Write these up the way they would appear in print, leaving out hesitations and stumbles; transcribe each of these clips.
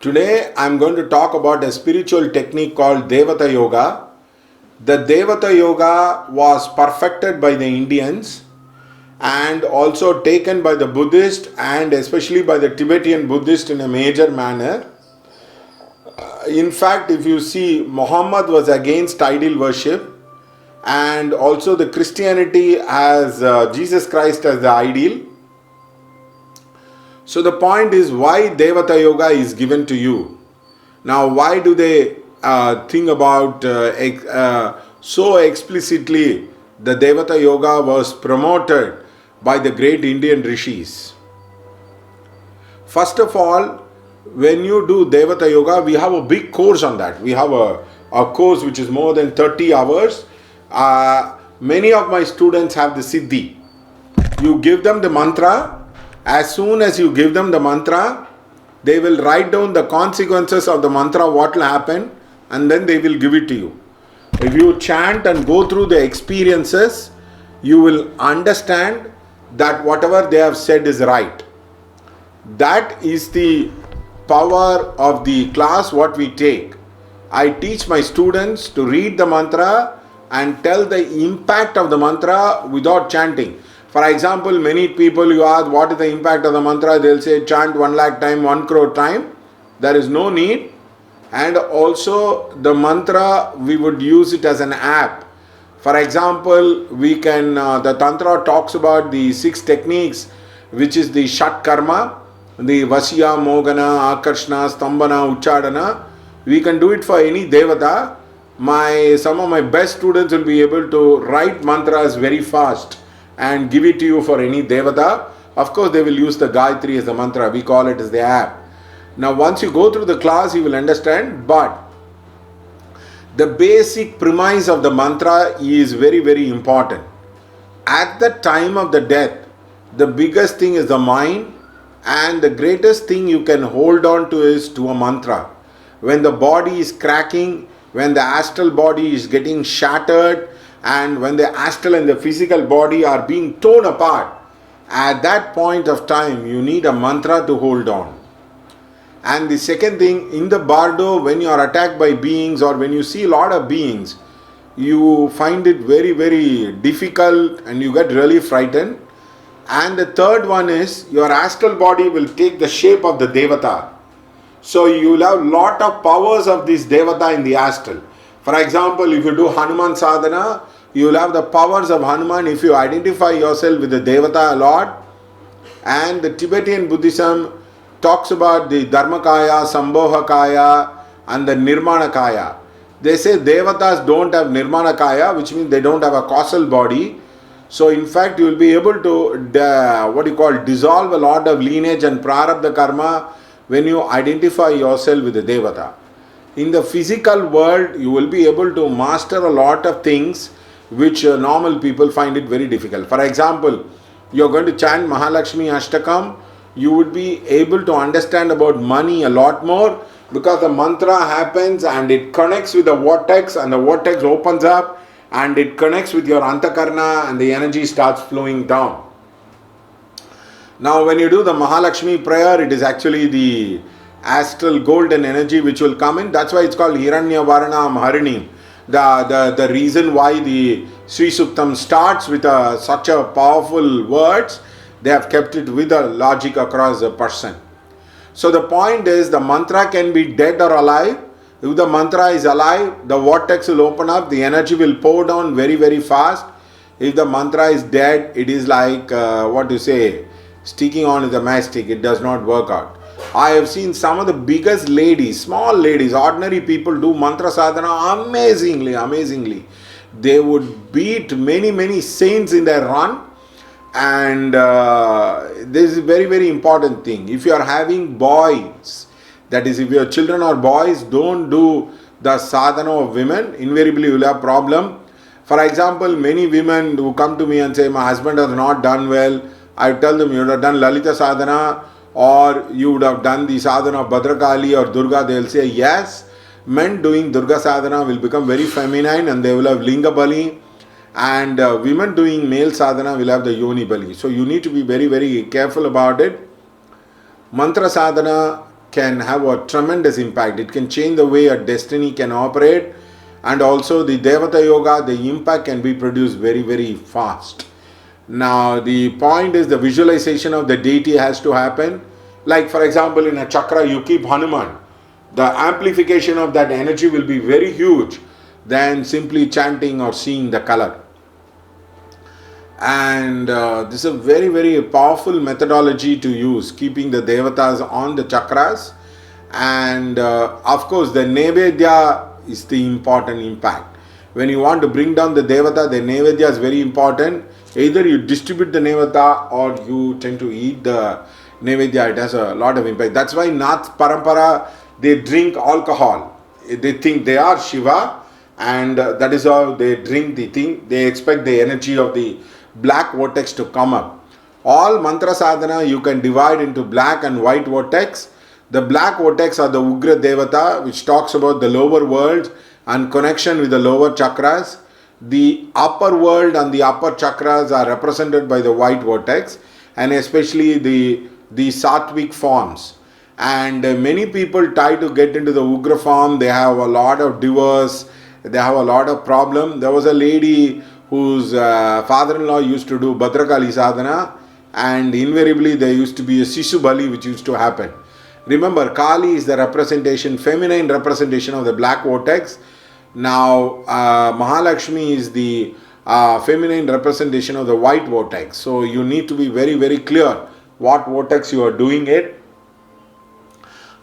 Today I am going to talk about a spiritual technique called Devata Yoga. The Devata Yoga was perfected by the Indians and also taken by the Buddhist and especially by the Tibetan Buddhist in a major manner. In fact, if you see, Muhammad was against idol worship, and also the Christianity as Jesus Christ as the ideal. So the point is why Devata Yoga is given to you. Now, why do they think about so explicitly the Devata Yoga was promoted by the great Indian rishis? First of all, when you do Devata Yoga, we have a big course on that. We have a course which is more than 30 hours. Many of my students have the Siddhi. You give them the mantra. As soon as you give them the mantra, they will write down the consequences of the mantra, what will happen, and then they will give it to you. If you chant and go through the experiences, you will understand that whatever they have said is right. That is the power of the class what we take. I teach my students to read the mantra and tell the impact of the mantra without chanting. For example, many people you ask what is the impact of the mantra, they'll say chant 1 lakh time, 1 crore time. There is no need. And also the mantra, we would use it as an app. For example, we can, the Tantra talks about the 6 techniques, which is the Shat Karma, the Vasya, Mogana, Akarshna, Stambhana, Uchadana. We can do it for any Devata. Some of my best students will be able to write mantras very fast and give it to you for any Devata. Of course, they will use the Gayatri as the mantra. We call it as the app. Now, once you go through the class, you will understand. But the basic premise of the mantra is very, very important. At the time of the death, the biggest thing is the mind, and the greatest thing you can hold on to is to a mantra. When the body is cracking, when the astral body is getting shattered, and when the astral and the physical body are being torn apart, at that point of time you need a mantra to hold on. And the second thing, in the bardo, when you are attacked by beings or when you see a lot of beings, you find it very, very difficult and you get really frightened. And the third one is your astral body will take the shape of the Devata. So you will have lot of powers of this Devata in the astral. For example, if you do Hanuman Sadhana, you will have the powers of Hanuman if you identify yourself with the Devata a lot. And the Tibetan Buddhism talks about the Dharmakaya, Sambhohakaya and the Nirmanakaya. They say Devatas don't have Nirmanakaya, which means they don't have a causal body. So in fact, you will be able to dissolve a lot of lineage and prarabdha karma when you identify yourself with the Devata. In the physical world, you will be able to master a lot of things which normal people find it very difficult. For example, you are going to chant Mahalakshmi Ashtakam, you would be able to understand about money a lot more because the mantra happens and it connects with the vortex and the vortex opens up and it connects with your Antakarna and the energy starts flowing down. Now when you do the Mahalakshmi prayer, it is actually the astral golden energy which will come in. That's why it's called Hiranya Varanam Harinim. The reason why the Sri Suktam starts with such a powerful words, they have kept it with a logic across the person. So the point is the mantra can be dead or alive. If the mantra is alive, the vortex will open up, the energy will pour down very, very fast. If the mantra is dead, it is like, sticking on the mastic, it does not work out. I have seen some of the biggest ladies, small ladies, ordinary people do mantra sadhana amazingly. They would beat many saints in their run. And this is a very, very important thing. If you are having boys, that is, if your children are boys, don't do the sadhana of women. Invariably, you will have problem. For example, many women who come to me and say, my husband has not done well, I tell them, you would have done Lalita sadhana or you would have done the sadhana of Bhadrakali or Durga. They will say, yes. Men doing Durga sadhana will become very feminine and they will have Linga Bali. And women doing male sadhana will have the Yoni Bali. So you need to be very, very careful about it. Mantra sadhana can have a tremendous impact. It can change the way a destiny can operate, and also the Devata Yoga, the impact can be produced very, very fast. Now, the point is the visualization of the deity has to happen. Like, for example, in a chakra, you keep Hanuman. The amplification of that energy will be very huge than simply chanting or seeing the color. And this is a very, very powerful methodology to use, keeping the devatas on the chakras. And of course, the Nevedya is the important impact. When you want to bring down the devata, the Nevedya is very important. Either you distribute the Nevata or you tend to eat the Nevedya. It has a lot of impact. That's why Nath Parampara, they drink alcohol. They think they are Shiva, and that is how they drink the thing. They expect the energy of the black vortex to come up. All mantra sadhana you can divide into black and white vortex. The black vortex are the Ugra Devata, which talks about the lower world and connection with the lower chakras. The upper world and the upper chakras are represented by the white vortex, and especially the sattvic forms. And many people try to get into the Ugra form. They have a lot of divorce. They have a lot of problem. There was a lady whose father-in-law used to do Bhadrakali sadhana, and invariably there used to be a Sishu Bali which used to happen. Remember, Kali is the representation, feminine representation of the black vortex. Now, Mahalakshmi is the feminine representation of the white vortex. So, you need to be very, very clear what vortex you are doing it.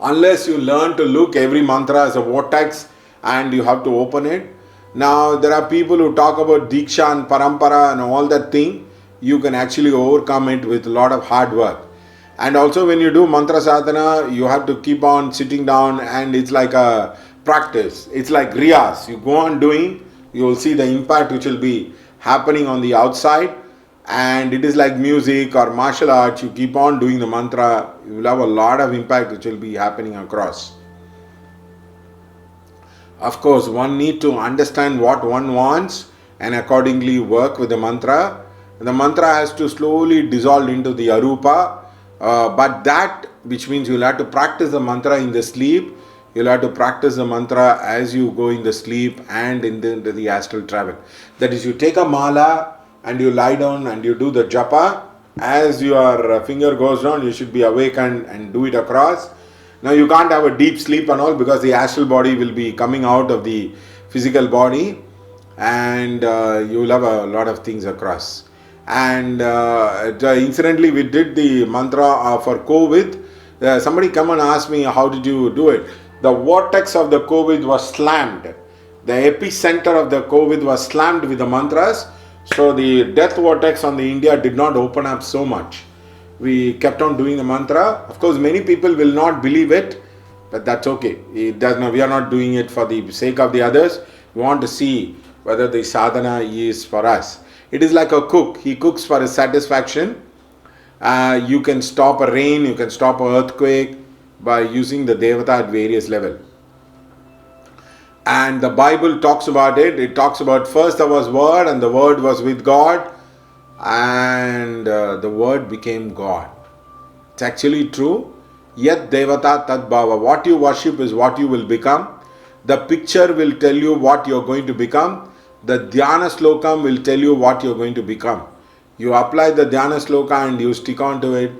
Unless you learn to look every mantra as a vortex and you have to open it. Now, there are people who talk about Diksha and Parampara and all that thing. You can actually overcome it with a lot of hard work. And also when you do mantra sadhana, you have to keep on sitting down, and it's like a practice. It's like riyas. You go on doing, you will see the impact which will be happening on the outside. And it is like music or martial arts. You keep on doing the mantra, you will have a lot of impact which will be happening across. Of course, one need to understand what one wants and accordingly work with the mantra. The mantra has to slowly dissolve into the arupa, but that, which means you'll have to practice the mantra in the sleep, you'll have to practice the mantra as you go in the sleep and in the astral travel. That is, you take a mala and you lie down and you do the japa. As your finger goes down, you should be awakened and do it across. Now, you can't have a deep sleep and all, because the astral body will be coming out of the physical body, and you will have a lot of things across. And incidentally, we did the mantra for COVID. Somebody come and asked me, how did you do it? The vortex of the COVID was slammed. The epicenter of the COVID was slammed with the mantras. So the death vortex on the India did not open up so much. We kept on doing the mantra. Of course, many people will not believe it, but that's okay. It does not, we are not doing it for the sake of the others. We want to see whether the sadhana is for us. It is like a cook. He cooks for his satisfaction. You can stop a rain, you can stop an earthquake by using the devata at various levels. And the Bible talks about it. It talks about first there was Word, and the Word was with God, and the Word became God. It's actually true. Yat devata tad bhava. What you worship is what you will become. The picture will tell you what you are going to become. The dhyana slokam will tell you what you are going to become. You apply the dhyana sloka and you stick on to it,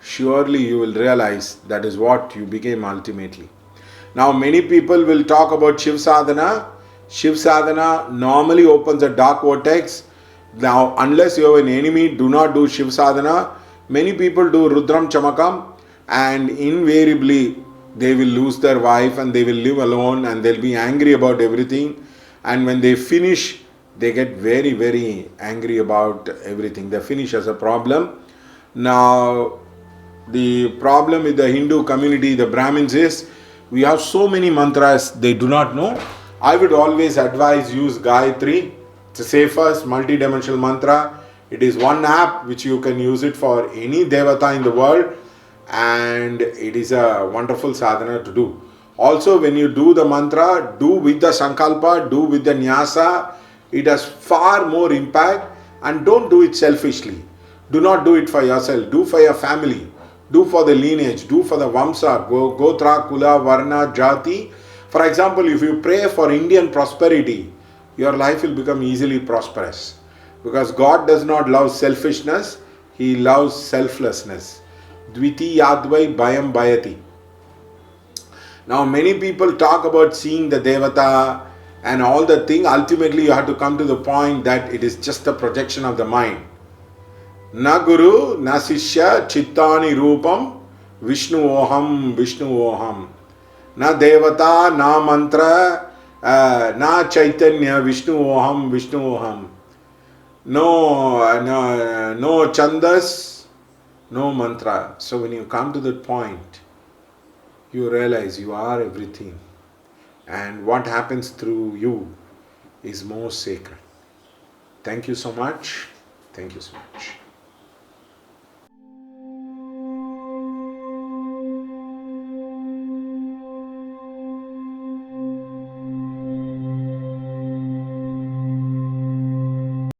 surely you will realize that is what you became ultimately. Now, many people will talk about Shiv Sadhana. Shiv Sadhana normally opens a dark vortex. Now, unless you have an enemy, do not do Shiv Sadhana. Many people do Rudram Chamakam, and invariably they will lose their wife and they will live alone and they'll be angry about everything. And when they finish, they get very, very angry about everything. They finish as a problem. Now, the problem with the Hindu community, the Brahmins, is we have so many mantras they do not know. I would always advise use Gayatri. It's the safest multi-dimensional mantra. It is one app which you can use it for any devata in the world, and it is a wonderful sadhana to do. Also, when you do the mantra, do with the sankalpa, do with the nyasa. It has far more impact, and don't do it selfishly. Do not do it for yourself. Do for your family. Do for the lineage, do for the Vamsa, Gotra, Kula, Varna, Jati. For example, if you pray for Indian prosperity, your life will become easily prosperous. Because God does not love selfishness, He loves selflessness. Dviti Yadvai Bhayam Bhayati. Now many people talk about seeing the Devata and all the thing. Ultimately you have to come to the point that it is just a projection of the mind. Na Guru, na Sishya, Chittani Rupam, Vishnu Oham, Vishnu Oham. Na Devata, na Mantra, na Chaitanya, Vishnu Oham, Vishnu Oham. No Chandas, no Mantra. So when you come to that point, you realize you are everything. And what happens through you is more sacred. Thank you so much. Thank you so much.